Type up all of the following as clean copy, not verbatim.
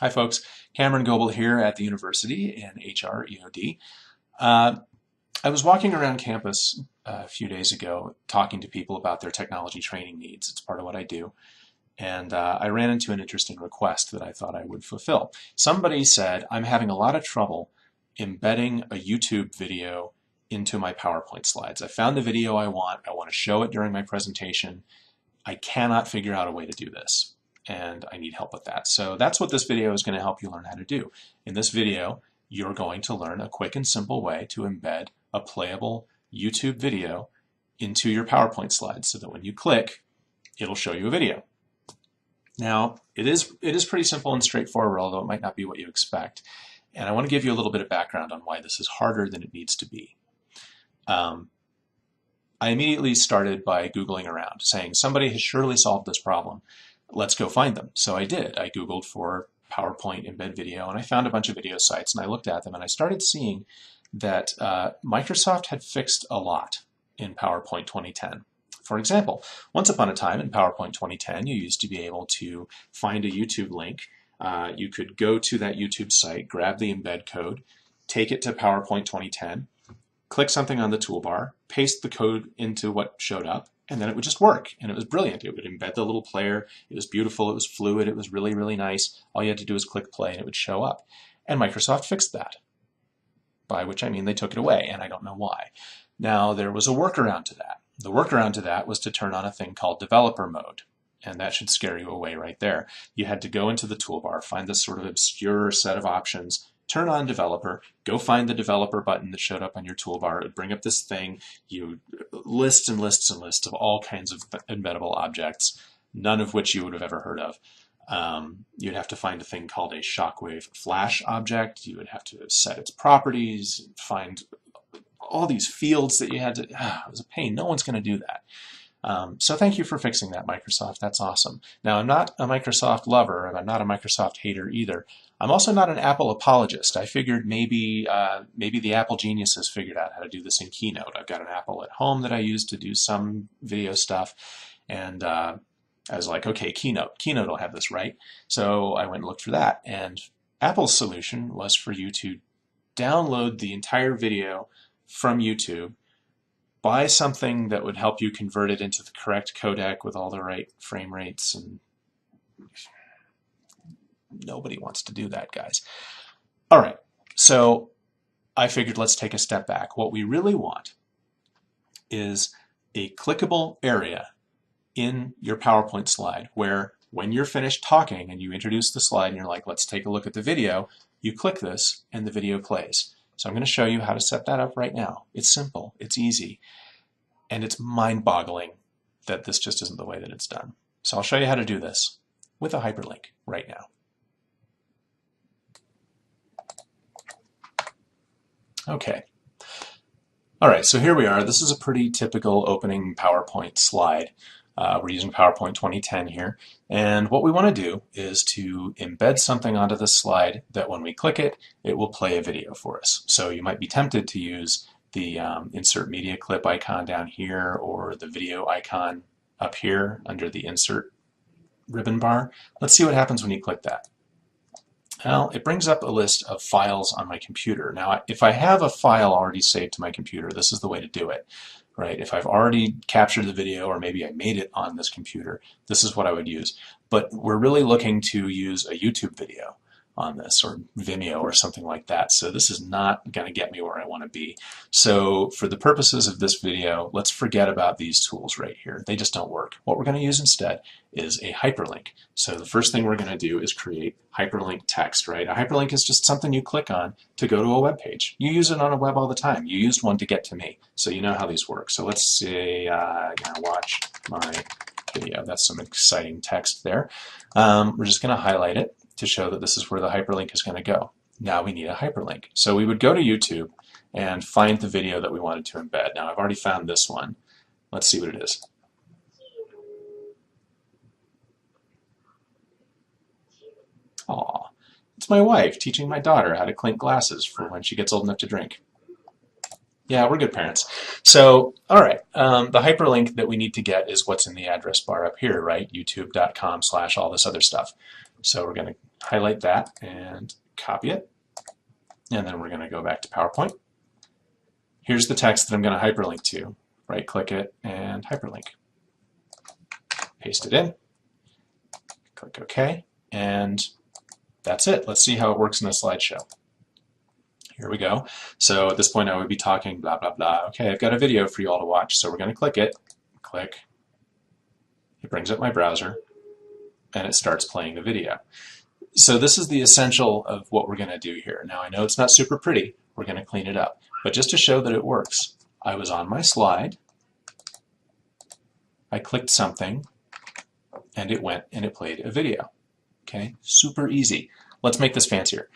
Hi folks, Cameron Goebel here at the university in HR EOD. I was walking around campus a few days ago talking to people about their technology training needs. It's part of what I do. And I ran into an interesting request that I thought I would fulfill. Somebody said, I'm having a lot of trouble embedding a YouTube video into my PowerPoint slides. I found the video I want to show it during my presentation. I cannot figure out a way to do this, and I need help with that. So that's what this video is going to help you learn how to do. In this video, you're going to learn a quick and simple way to embed a playable YouTube video into your PowerPoint slides so that when you click, it'll show you a video. Now, it is pretty simple and straightforward, although it might not be what you expect. And I want to give you a little bit of background on why this is harder than it needs to be. I immediately started by Googling around, saying somebody has surely solved this problem. Let's go find them. So I did. I Googled for PowerPoint embed video, and I found a bunch of video sites, and I looked at them, and I started seeing that Microsoft had fixed a lot in PowerPoint 2010. For example, once upon a time in PowerPoint 2010, you used to be able to find a YouTube link. You could go to that YouTube site, grab the embed code, take it to PowerPoint 2010, click something on the toolbar, paste the code into what showed up, and then it would just work. And it was brilliant. It would embed the little player. It was beautiful. It was fluid. It was really, really nice. All you had to do was click play and it would show up. And Microsoft fixed that, by which I mean they took it away, and I don't know why. Now, there was a workaround to that. The workaround to that was to turn on a thing called developer mode. And that should scare you away right there. You had to go into the toolbar, find this sort of obscure set of options, turn on developer, go find the developer button that showed up on your toolbar. It would bring up this thing, lists and lists and lists of all kinds of embeddable objects, none of which you would have ever heard of. You'd have to find a thing called a shockwave flash object. You would have to set its properties, find all these fields that you had to, it was a pain. No one's going to do that. So thank you for fixing that, Microsoft. That's awesome. Now, I'm not a Microsoft lover, and I'm not a Microsoft hater either. I'm also not an Apple apologist. I figured maybe the Apple geniuses figured out how to do this in Keynote. I've got an Apple at home that I use to do some video stuff, and I was like, okay, Keynote will have this, right? So I went and looked for that, and Apple's solution was for you to download the entire video from YouTube, buy something that would help you convert it into the correct codec with all the right frame rates, and nobody wants to do that, guys. All right, so I figured let's take a step back. What we really want is a clickable area in your PowerPoint slide where when you're finished talking and you introduce the slide and you're like, let's take a look at the video, you click this and the video plays. So I'm going to show you how to set that up right now. It's simple, it's easy, and it's mind-boggling that this just isn't the way that it's done. So I'll show you how to do this with a hyperlink right now. Okay. All right, so here we are. This is a pretty typical opening PowerPoint slide. We're using PowerPoint 2010 here, and what we want to do is to embed something onto the slide that when we click it, it will play a video for us. So you might be tempted to use the insert media clip icon down here or the video icon up here under the insert ribbon bar. Let's see what happens when you click that. Well, it brings up a list of files on my computer. Now, if I have a file already saved to my computer, this is the way to do it. Right? If I've already captured the video, or maybe I made it on this computer, this is what I would use. But we're really looking to use a YouTube video on this, or Vimeo or something like that. So this is not going to get me where I want to be. So for the purposes of this video, let's forget about these tools right here. They just don't work. What we're going to use instead is a hyperlink. So the first thing we're going to do is create hyperlink text, right? A hyperlink is just something you click on to go to a web page. You use it on a web all the time. You used one to get to me, so you know how these work. So let's say, watch my video. That's some exciting text there. We're just going to highlight it to show that this is where the hyperlink is going to go. Now we need a hyperlink. So we would go to YouTube and find the video that we wanted to embed. Now I've already found this one. Let's see what it is. Aw, it's my wife teaching my daughter how to clink glasses for when she gets old enough to drink. Yeah, we're good parents. So, all right, the hyperlink that we need to get is what's in the address bar up here, right? youtube.com/ all this other stuff. So we're going to highlight that and copy it. And then we're going to go back to PowerPoint. Here's the text that I'm going to hyperlink to. Right-click it and hyperlink. Paste it in. Click OK. And that's it. Let's see how it works in a slideshow. Here we go. So at this point I would be talking blah, blah, blah. Okay, I've got a video for you all to watch. So we're going to click it. Click. It brings up my browser. And it starts playing the video. So this is the essential of what we're going to do here. Now I know it's not super pretty. We're going to clean it up. But just to show that it works, I was on my slide. I clicked something. And it went and it played a video. Okay, super easy. Let's make this fancier.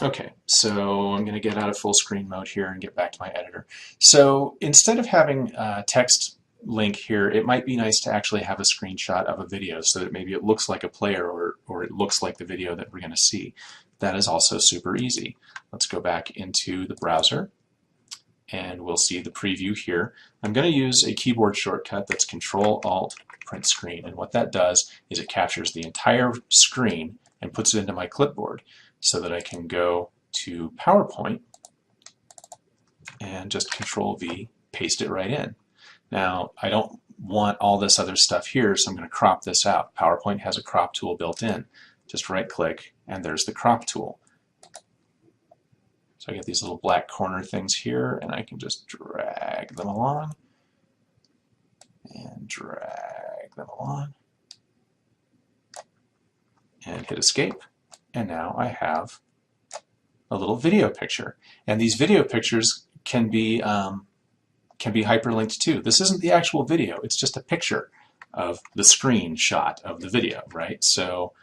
Okay, so I'm going to get out of full screen mode here and get back to my editor. So instead of having text link here, it might be nice to actually have a screenshot of a video so that maybe it looks like a player or it looks like the video that we're going to see. That is also super easy. Let's go back into the browser and we'll see the preview here. I'm going to use a keyboard shortcut that's Control-Alt print screen, and what that does is it captures the entire screen and puts it into my clipboard so that I can go to PowerPoint and just Control-V, paste it right in. Now, I don't want all this other stuff here, so I'm going to crop this out. PowerPoint has a crop tool built in. Just right-click, and there's the crop tool. So I get these little black corner things here, and I can just drag them along, and drag them along, and hit escape. And now I have a little video picture. And these video pictures can be hyperlinked too. This isn't the actual video, it's just a picture of the screenshot of the video, right? So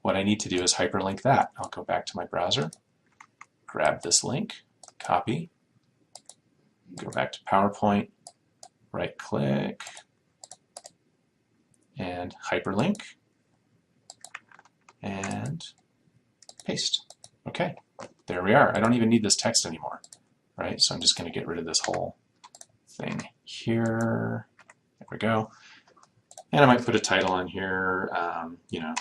what I need to do is hyperlink that. I'll go back to my browser, grab this link, copy, go back to PowerPoint, right-click, and hyperlink, and paste. Okay, there we are. I don't even need this text anymore, right? So I'm just going to get rid of this whole thing here. There we go. And I might put a title on here, you know,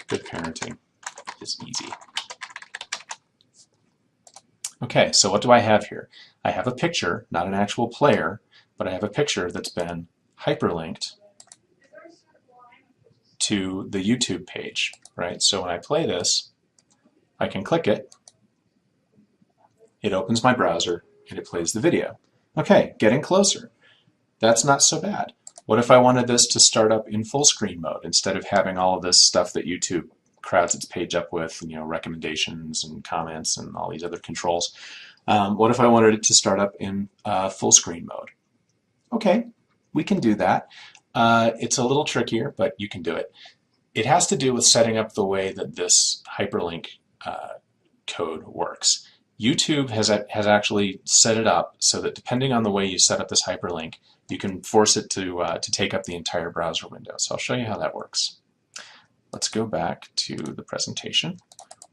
good parenting is easy. Okay, so what do I have here? I have a picture, not an actual player, but I have a picture that's been hyperlinked to the YouTube page, right? So when I play this, I can click it, it opens my browser, and it plays the video. Okay, getting closer. That's not so bad. What if I wanted this to start up in full screen mode instead of having all of this stuff that YouTube crowds its page up with, you know, recommendations and comments and all these other controls? What if I wanted it to start up in full screen mode? Okay, we can do that. It's a little trickier, but you can do it. It has to do with setting up the way that this hyperlink code works. YouTube has actually set it up so that depending on the way you set up this hyperlink, you can force it to take up the entire browser window. So I'll show you how that works. Let's go back to the presentation.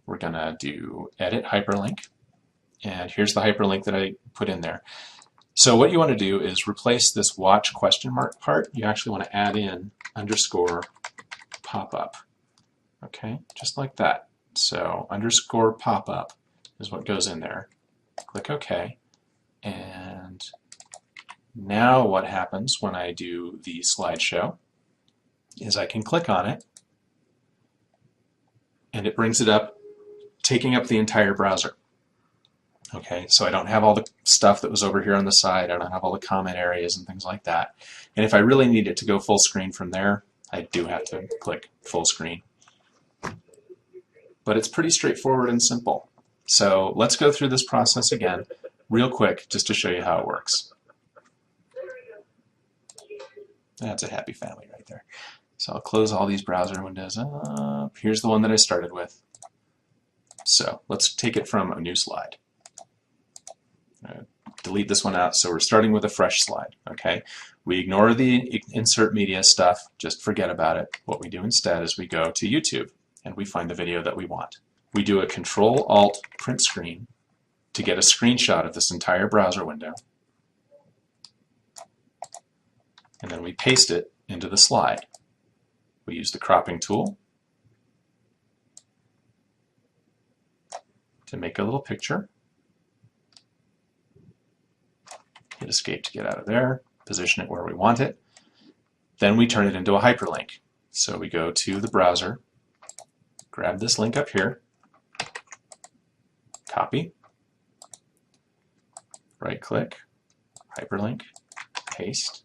We're going to do Edit Hyperlink, and here's the hyperlink that I put in there. So what you want to do is replace this watch question mark part. You actually want to add in underscore pop-up. Okay, just like that. So underscore pop-up is what goes in there. Click OK. And now what happens when I do the slideshow is I can click on it and it brings it up, taking up the entire browser. Okay, so I don't have all the stuff that was over here on the side. I don't have all the comment areas and things like that. And if I really need it to go full screen from there, I do have to click full screen. But it's pretty straightforward and simple. So let's go through this process again real quick just to show you how it works. That's a happy family right there. So I'll close all these browser windows up. Here's the one that I started with. So let's take it from a new slide. Delete this one out, so we're starting with a fresh slide. Okay, we ignore the insert media stuff, just forget about it. What we do instead is we go to YouTube and we find the video that we want. We do a Control-Alt print screen to get a screenshot of this entire browser window, and then we paste it into the slide. We use the cropping tool, to make a little picture. Hit escape to get out of there, position it where we want it. Then we turn it into a hyperlink. So we go to the browser, grab this link up here, copy, right-click, hyperlink, paste.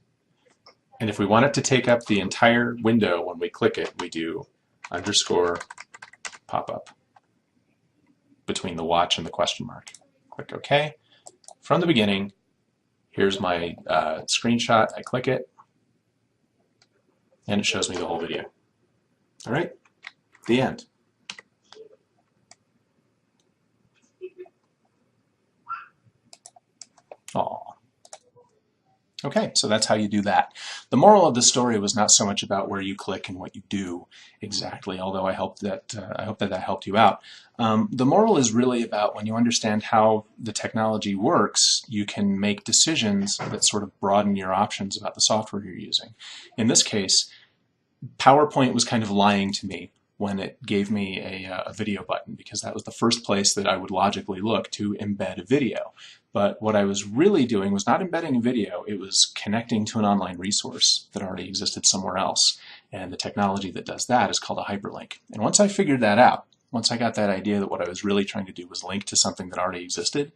And if we want it to take up the entire window when we click it, we do underscore pop-up between the watch and the question mark. Click OK. From the beginning, here's my screenshot. I click it, and it shows me the whole video. All right, the end. Aw. Okay, so that's how you do that. The moral of the story was not so much about where you click and what you do exactly, although I hope that helped you out. The moral is really about when you understand how the technology works, you can make decisions that sort of broaden your options about the software you're using. In this case, PowerPoint was kind of lying to me when it gave me a video button, because that was the first place that I would logically look to embed a video. But what I was really doing was not embedding a video, it was connecting to an online resource that already existed somewhere else. And the technology that does that is called a hyperlink. And once I figured that out, once I got that idea that what I was really trying to do was link to something that already existed,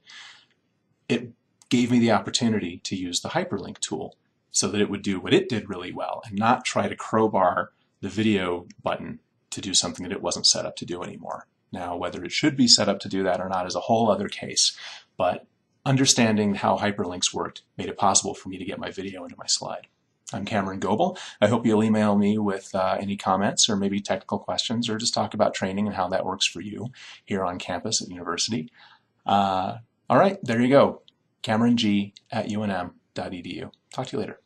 it gave me the opportunity to use the hyperlink tool so that it would do what it did really well and not try to crowbar the video button to do something that it wasn't set up to do anymore. Now, whether it should be set up to do that or not is a whole other case, but understanding how hyperlinks worked made it possible for me to get my video into my slide. I'm Cameron Goebel. I hope you'll email me with any comments or maybe technical questions, or just talk about training and how that works for you here on campus at university. All right, there you go. CameronG@unm.edu. Talk to you later.